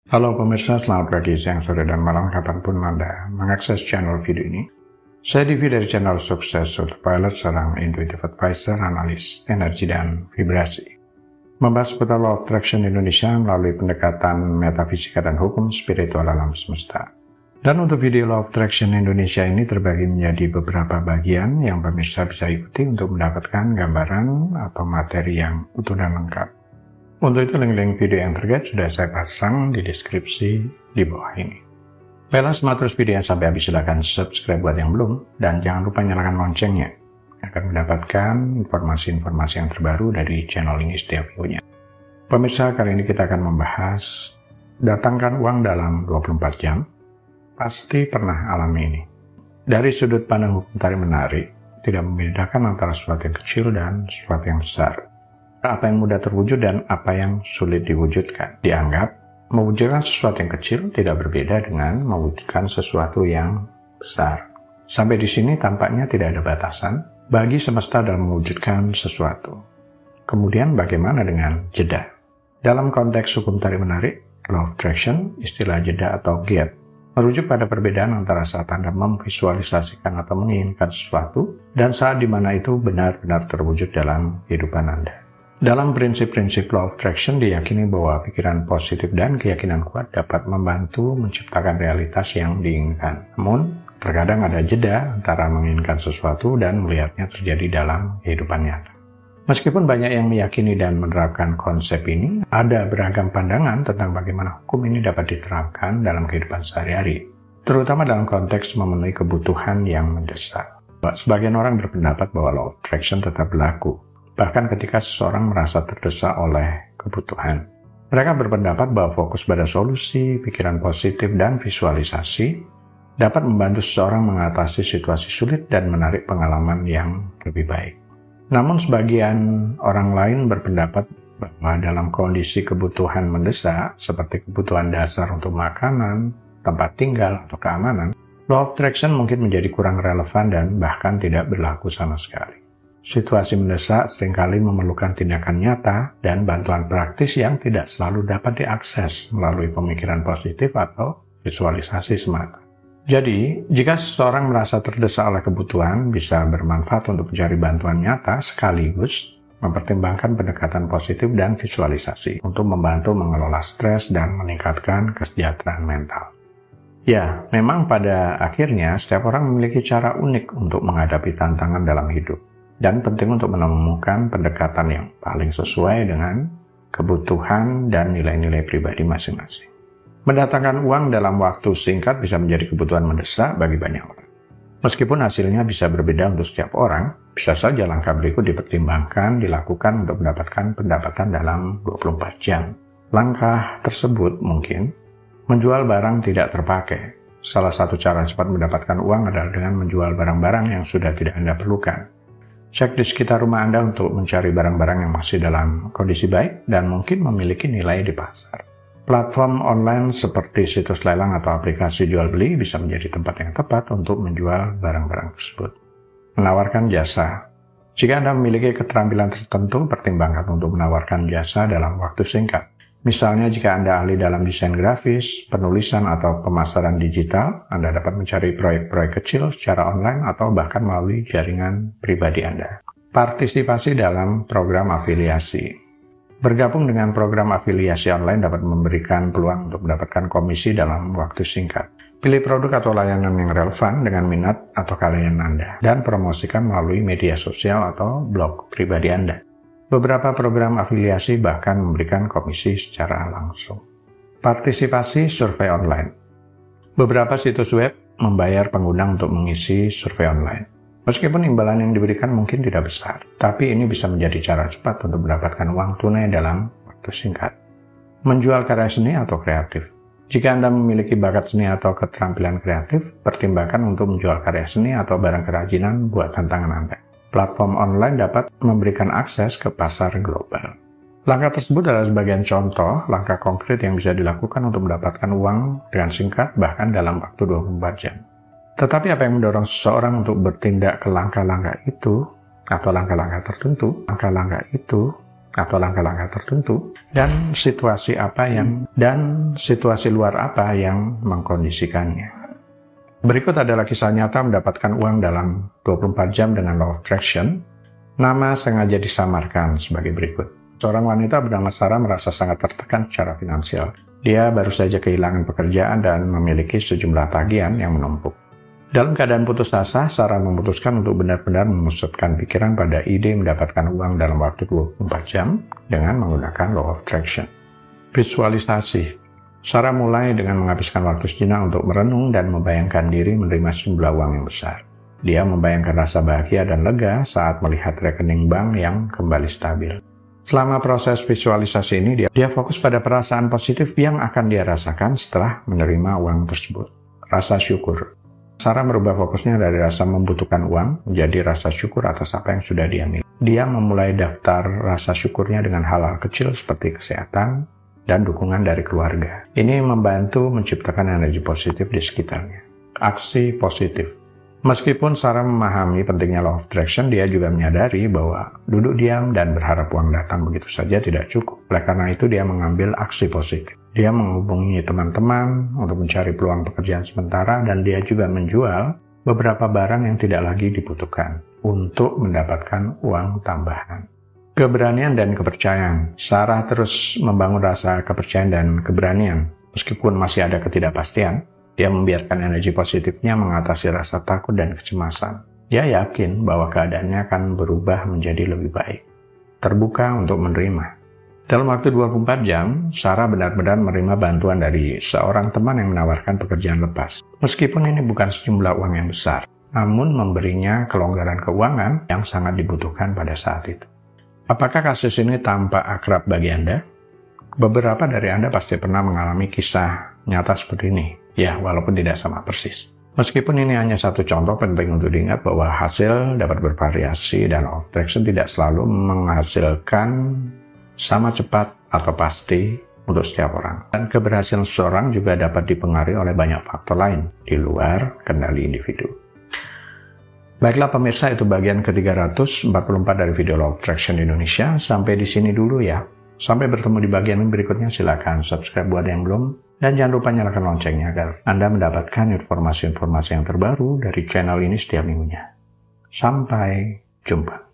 Halo pemirsa, selamat pagi, siang, sore, dan malam kapanpun Anda mengakses channel video ini. Saya Divi dari channel Sukses Autopilot, seorang intuitive advisor, analis energi dan vibrasi. Membahas seputar Law of Attraction Indonesia melalui pendekatan metafisika dan hukum spiritual alam semesta. Dan untuk video Law of Attraction Indonesia ini terbagi menjadi beberapa bagian yang pemirsa bisa ikuti untuk mendapatkan gambaran atau materi yang utuh dan lengkap. Untuk itu link-link video yang terkait sudah saya pasang di deskripsi di bawah ini. Baiklah, simak terus video yang sampai habis, silahkan subscribe buat yang belum, dan jangan lupa nyalakan loncengnya agar mendapatkan informasi-informasi yang terbaru dari channel ini setiap videonya. Pemirsa, kali ini kita akan membahas datangkan uang dalam 24 jam. Pasti pernah alami ini. Dari sudut pandang hukum tarik menarik, tidak membedakan antara sesuatu yang kecil dan sesuatu yang besar. Apa yang mudah terwujud dan apa yang sulit diwujudkan. Dianggap mewujudkan sesuatu yang kecil tidak berbeda dengan mewujudkan sesuatu yang besar. Sampai di sini tampaknya tidak ada batasan bagi semesta dalam mewujudkan sesuatu. Kemudian bagaimana dengan jeda? Dalam konteks hukum tarik menarik, Law of Attraction, istilah jeda atau gap merujuk pada perbedaan antara saat Anda memvisualisasikan atau menginginkan sesuatu dan saat dimana itu benar-benar terwujud dalam kehidupan Anda. Dalam prinsip-prinsip Law of Attraction diyakini bahwa pikiran positif dan keyakinan kuat dapat membantu menciptakan realitas yang diinginkan. Namun, terkadang ada jeda antara menginginkan sesuatu dan melihatnya terjadi dalam kehidupan nyata. Meskipun banyak yang meyakini dan menerapkan konsep ini, ada beragam pandangan tentang bagaimana hukum ini dapat diterapkan dalam kehidupan sehari-hari, terutama dalam konteks memenuhi kebutuhan yang mendesak. Sebagian orang berpendapat bahwa Law of Attraction tetap berlaku, bahkan ketika seseorang merasa terdesak oleh kebutuhan. Mereka berpendapat bahwa fokus pada solusi, pikiran positif, dan visualisasi dapat membantu seseorang mengatasi situasi sulit dan menarik pengalaman yang lebih baik. Namun sebagian orang lain berpendapat bahwa dalam kondisi kebutuhan mendesak, seperti kebutuhan dasar untuk makanan, tempat tinggal, atau keamanan, Law of Attraction mungkin menjadi kurang relevan dan bahkan tidak berlaku sama sekali. Situasi mendesak seringkali memerlukan tindakan nyata dan bantuan praktis yang tidak selalu dapat diakses melalui pemikiran positif atau visualisasi semata. Jadi, jika seseorang merasa terdesak oleh kebutuhan, bisa bermanfaat untuk mencari bantuan nyata sekaligus mempertimbangkan pendekatan positif dan visualisasi untuk membantu mengelola stres dan meningkatkan kesejahteraan mental. Ya, memang pada akhirnya setiap orang memiliki cara unik untuk menghadapi tantangan dalam hidup. Dan penting untuk menemukan pendekatan yang paling sesuai dengan kebutuhan dan nilai-nilai pribadi masing-masing. Mendatangkan uang dalam waktu singkat bisa menjadi kebutuhan mendesak bagi banyak orang. Meskipun hasilnya bisa berbeda untuk setiap orang, bisa saja langkah berikut dipertimbangkan dilakukan untuk mendapatkan pendapatan dalam 24 jam. Langkah tersebut mungkin menjual barang tidak terpakai. Salah satu cara cepat mendapatkan uang adalah dengan menjual barang-barang yang sudah tidak Anda perlukan. Cek di sekitar rumah Anda untuk mencari barang-barang yang masih dalam kondisi baik dan mungkin memiliki nilai di pasar. Platform online seperti situs lelang atau aplikasi jual beli bisa menjadi tempat yang tepat untuk menjual barang-barang tersebut. Menawarkan jasa. Jika Anda memiliki keterampilan tertentu, pertimbangkan untuk menawarkan jasa dalam waktu singkat. Misalnya jika Anda ahli dalam desain grafis, penulisan, atau pemasaran digital, Anda dapat mencari proyek-proyek kecil secara online atau bahkan melalui jaringan pribadi Anda. Partisipasi dalam program afiliasi. Bergabung dengan program afiliasi online dapat memberikan peluang untuk mendapatkan komisi dalam waktu singkat. Pilih produk atau layanan yang relevan dengan minat atau keahlian Anda, dan promosikan melalui media sosial atau blog pribadi Anda. Beberapa program afiliasi bahkan memberikan komisi secara langsung. Partisipasi survei online. Beberapa situs web membayar pengguna untuk mengisi survei online. Meskipun imbalan yang diberikan mungkin tidak besar, tapi ini bisa menjadi cara cepat untuk mendapatkan uang tunai dalam waktu singkat. Menjual karya seni atau kreatif. Jika Anda memiliki bakat seni atau keterampilan kreatif, pertimbangkan untuk menjual karya seni atau barang kerajinan buatan tangan Anda. Platform online dapat memberikan akses ke pasar global. Langkah tersebut adalah sebagian contoh langkah konkret yang bisa dilakukan untuk mendapatkan uang dengan singkat bahkan dalam waktu 24 jam. Tetapi apa yang mendorong seseorang untuk bertindak ke langkah-langkah itu atau langkah-langkah tertentu? Langkah-langkah itu atau langkah-langkah tertentu, dan situasi luar apa yang mengkondisikannya. Berikut adalah kisah nyata mendapatkan uang dalam 24 jam dengan Law of Attraction. Nama sengaja disamarkan sebagai berikut. Seorang wanita bernama Sarah merasa sangat tertekan secara finansial. Dia baru saja kehilangan pekerjaan dan memiliki sejumlah tagihan yang menumpuk. Dalam keadaan putus asa, Sarah memutuskan untuk benar-benar memusatkan pikiran pada ide mendapatkan uang dalam waktu 24 jam dengan menggunakan Law of Attraction. Visualisasi. Sarah mulai dengan menghabiskan waktu sejenak untuk merenung dan membayangkan diri menerima sejumlah uang yang besar. Dia membayangkan rasa bahagia dan lega saat melihat rekening bank yang kembali stabil. Selama proses visualisasi ini, dia fokus pada perasaan positif yang akan dia rasakan setelah menerima uang tersebut. Rasa syukur. Sarah merubah fokusnya dari rasa membutuhkan uang menjadi rasa syukur atas apa yang sudah dia miliki. Dia memulai daftar rasa syukurnya dengan hal-hal kecil seperti kesehatan dan dukungan dari keluarga. Ini membantu menciptakan energi positif di sekitarnya. Aksi positif. Meskipun Sarah memahami pentingnya Law of Attraction, dia juga menyadari bahwa duduk diam dan berharap uang datang begitu saja tidak cukup. Oleh karena itu, dia mengambil aksi positif. Dia menghubungi teman-teman untuk mencari peluang pekerjaan sementara, dan dia juga menjual beberapa barang yang tidak lagi dibutuhkan untuk mendapatkan uang tambahan. Keberanian dan kepercayaan. Sarah terus membangun rasa kepercayaan dan keberanian. Meskipun masih ada ketidakpastian, dia membiarkan energi positifnya mengatasi rasa takut dan kecemasan. Dia yakin bahwa keadaannya akan berubah menjadi lebih baik. Terbuka untuk menerima. Dalam waktu 24 jam, Sarah benar-benar menerima bantuan dari seorang teman yang menawarkan pekerjaan lepas. Meskipun ini bukan sejumlah uang yang besar, namun memberinya kelonggaran keuangan yang sangat dibutuhkan pada saat itu. Apakah kasus ini tampak akrab bagi Anda? Beberapa dari Anda pasti pernah mengalami kisah nyata seperti ini. Ya, walaupun tidak sama persis. Meskipun ini hanya satu contoh, penting untuk diingat bahwa hasil dapat bervariasi dan Law of Attraction tidak selalu menghasilkan sama cepat atau pasti untuk setiap orang. Dan keberhasilan seseorang juga dapat dipengaruhi oleh banyak faktor lain di luar kendali individu. Baiklah pemirsa, itu bagian ke-344 dari video Law of Attraction Indonesia. Sampai di sini dulu ya. Sampai bertemu di bagian berikutnya. Silakan subscribe buat yang belum. Dan jangan lupa nyalakan loncengnya agar Anda mendapatkan informasi-informasi yang terbaru dari channel ini setiap minggunya. Sampai jumpa.